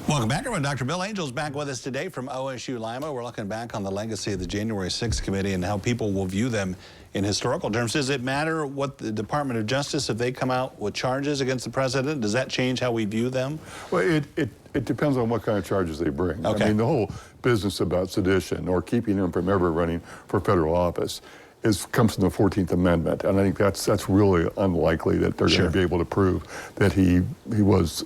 Welcome back, everyone. Dr. Bill Angel's back with us today from OSU Lima. We're looking back on the legacy of the January 6th committee and how people will view them in historical terms. Does it matter what the Department of Justice, if they come out with charges against the president, does that change how we view them? Well, it depends on what kind of charges they bring. Okay. I mean, the whole business about sedition or keeping him from ever running for federal office comes from the 14th Amendment, and I think that's really unlikely that they're going to be able to prove that he was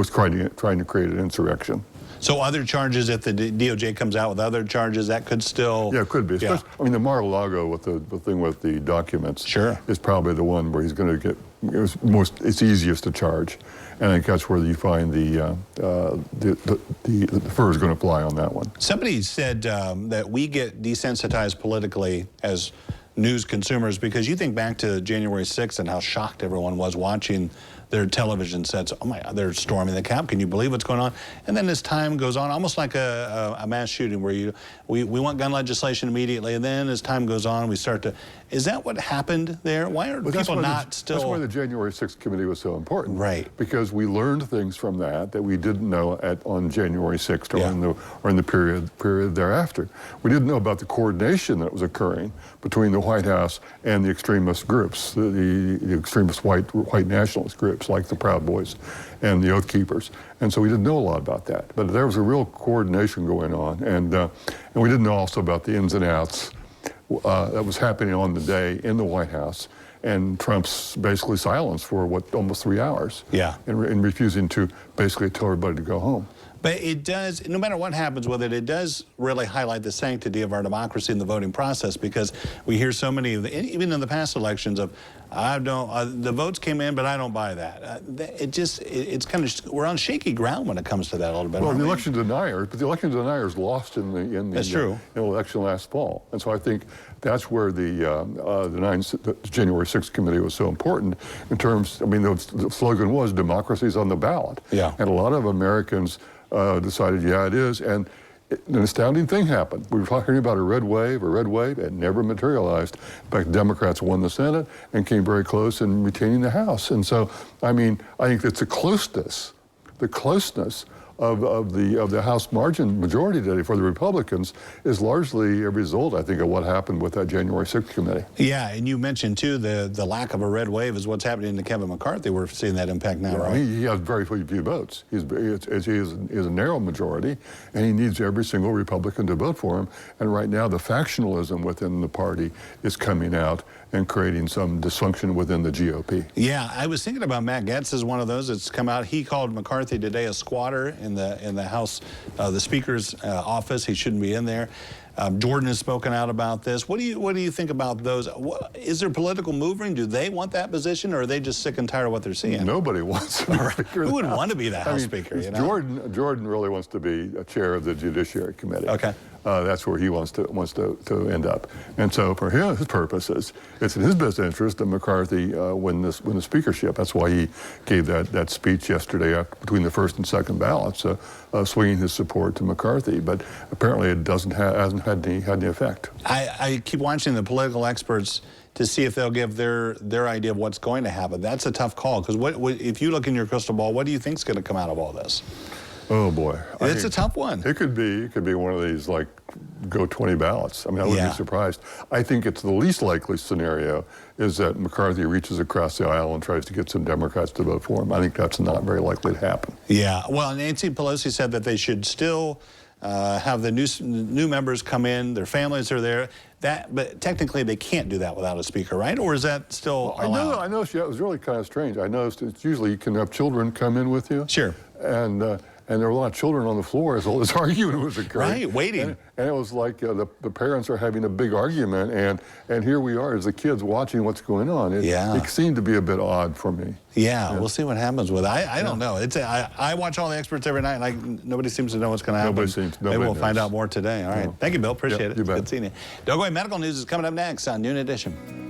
trying to create an insurrection. So other charges, if the DOJ comes out with other charges, that could still... Yeah, it could be. Yeah. I mean, the Mar-a-Lago with the thing with the documents is probably the one where he's going to get, it's easiest to charge. And I think that's where you find the fur is going to fly on that one. Somebody said that we get desensitized politically as news consumers because you think back to January 6th and how shocked everyone was watching their television sets. Oh my God, they're storming the Capitol. Can you believe what's going on? And then as time goes on, almost like a mass shooting where we want gun legislation immediately, and then as time goes on, we start to... Is that what happened there? Why are people not still... That's why the January 6th committee was so important. Right. Because we learned things from that we didn't know on January 6th or in the period thereafter. We didn't know about the coordination that was occurring between the White House and the extremist groups, the extremist white nationalist groups like the Proud Boys and the Oath Keepers. And so we didn't know a lot about that. But there was a real coordination going on. And we didn't know also about the ins and outs that was happening on the day in the White House, and Trump's basically silence for almost 3 hours. Yeah. And refusing to basically tell everybody to go home. But it does, no matter what happens with it, it does really highlight the sanctity of our democracy in the voting process, because we hear so many, even in the past elections, of the votes came in, but I don't buy that. It's kind of, we're on shaky ground when it comes to that a little bit. Well, the election deniers lost in the election last fall, and so I think that's where the January 6th committee was so important in terms. I mean, the slogan was "Democracy's on the ballot," and a lot of Americans decided, yeah, it is, and an astounding thing happened. We were talking about a red wave. It never materialized. In fact, Democrats won the Senate and came very close in retaining the House. And so, I mean, I think it's the closeness of the House margin majority today for the Republicans is largely a result, I think, of what happened with that January 6th committee. Yeah, and you mentioned, too, the lack of a red wave is what's happening to Kevin McCarthy. We're seeing that impact now, right? He has very few votes. He is a narrow majority, and he needs every single Republican to vote for him. And right now, the factionalism within the party is coming out and creating some dysfunction within the GOP. Yeah, I was thinking about Matt Gaetz as one of those that's come out. He called McCarthy today a squatter in the House, the Speaker's office. He shouldn't be in there. Jordan has spoken out about this. What do you think about those? Is there political movement? Do they want that position, or are they just sick and tired of what they're seeing? Nobody wants to be Speaker. Who would want to be the House Speaker? You know? Jordan really wants to be a chair of the Judiciary Committee. Okay. That's where he wants to end up. And so for his purposes, it's in his best interest that McCarthy win the speakership. That's why he gave that speech yesterday between the first and second ballots, swinging his support to McCarthy. But apparently it hasn't had any effect. I keep watching the political experts to see if they'll give their idea of what's going to happen. That's a tough call, because if you look in your crystal ball, what do you think is going to come out of all this? Oh boy, it's a tough one. It could be one of these, like, go 20 ballots. I mean, I wouldn't be surprised. I think it's the least likely scenario is that McCarthy reaches across the aisle and tries to get some Democrats to vote for him. I think that's not very likely to happen. Yeah, well, Nancy Pelosi said that they should still have the new members come in, their families are there. But technically they can't do that without a speaker, right? Or is that still allowed? I know. It was really kind of strange. I noticed it's usually you can have children come in with you. Sure. And there were a lot of children on the floor as all this argument was occurring. Right, waiting. And it was like the parents are having a big argument, and here we are as the kids watching what's going on. It seemed to be a bit odd for me. Yeah, we'll see what happens with it. I don't know. I watch all the experts every night, and nobody seems to know what's going to happen. Maybe we'll find out more today. All right. Thank you, Bill. Appreciate it. You bet. Good seeing you. Don't go away. Medical news is coming up next on Noon Edition.